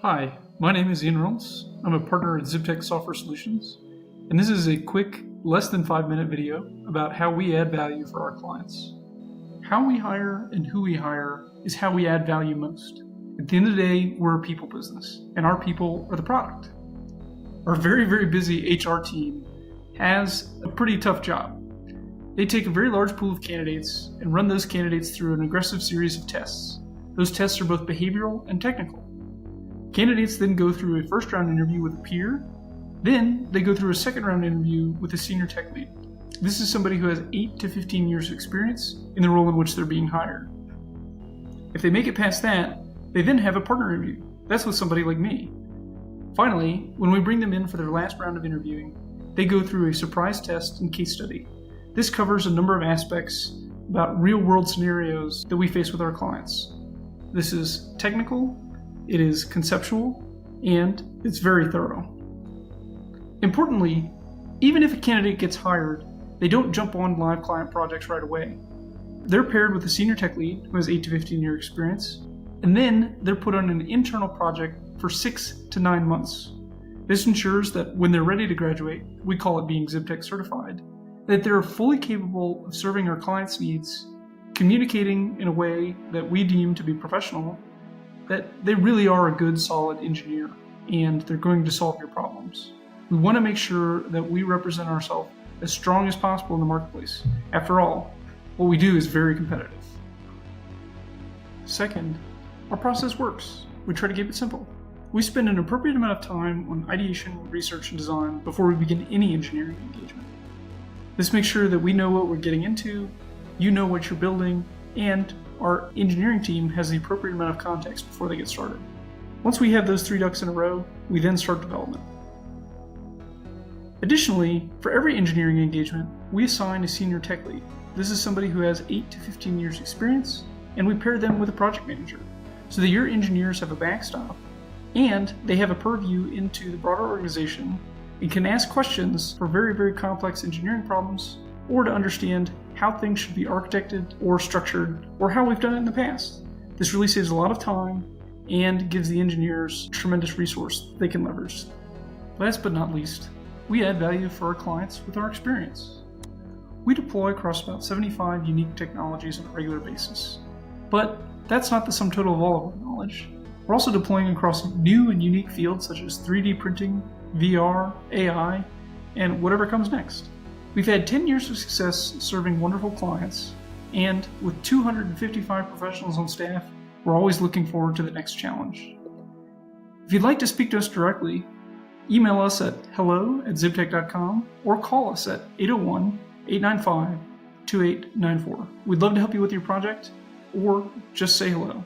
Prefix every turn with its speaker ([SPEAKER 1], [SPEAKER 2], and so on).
[SPEAKER 1] Hi, my name is Ian Reynolds. I'm a partner at Zibtek Software Solutions, and this is a quick, less than 5-minute video about how we add value for our clients. How we hire and who we hire is how we add value most. At the end of the day, we're a people business, and our people are the product. Our very, very busy HR team has a pretty tough job. They take a very large pool of candidates and run those candidates through an aggressive series of tests. Those tests are both behavioral and technical. Candidates then go through a first-round interview with a peer, then they go through a second-round interview with a senior tech lead. This is somebody who has 8 to 15 years of experience in the role in which they're being hired. If they make it past that, they then have a partner interview. That's with somebody like me. Finally, when we bring them in for their last round of interviewing, they go through a surprise test and case study. This covers a number of aspects about real-world scenarios that we face with our clients. This is technical, it is conceptual, and it's very thorough. Importantly, even if a candidate gets hired, they don't jump on live client projects right away. They're paired with a senior tech lead who has 8 to 15 year experience, and then they're put on an internal project for 6 to 9 months. This ensures that when they're ready to graduate, we call it being Zibtek certified, that they're fully capable of serving our clients' needs, communicating in a way that we deem to be professional, that they really are a good, solid engineer, and they're going to solve your problems. We want to make sure that we represent ourselves as strong as possible in the marketplace. After all, what we do is very competitive. Second, our process works. We try to keep it simple. We spend an appropriate amount of time on ideation, research, and design before we begin any engineering engagement. This makes sure that we know what we're getting into, you know what you're building, and our engineering team has the appropriate amount of context before they get started. Once we have those 3 ducks in a row, we then start development. Additionally, for every engineering engagement, we assign a senior tech lead. This is somebody who has 8 to 15 years experience, and we pair them with a project manager so that your engineers have a backstop and they have a purview into the broader organization and can ask questions for very, very complex engineering problems or to understand how things should be architected or structured or how we've done it in the past. This really saves a lot of time and gives the engineers a tremendous resource they can leverage. Last but not least, we add value for our clients with our experience. We deploy across about 75 unique technologies on a regular basis. But that's not the sum total of all of our knowledge. We're also deploying across new and unique fields such as 3D printing, VR, AI, and whatever comes next. We've had 10 years of success serving wonderful clients, and with 255 professionals on staff, we're always looking forward to the next challenge. If you'd like to speak to us directly, email us at hello@zibtek.com or call us at 801-895-2894. We'd love to help you with your project, or just say hello.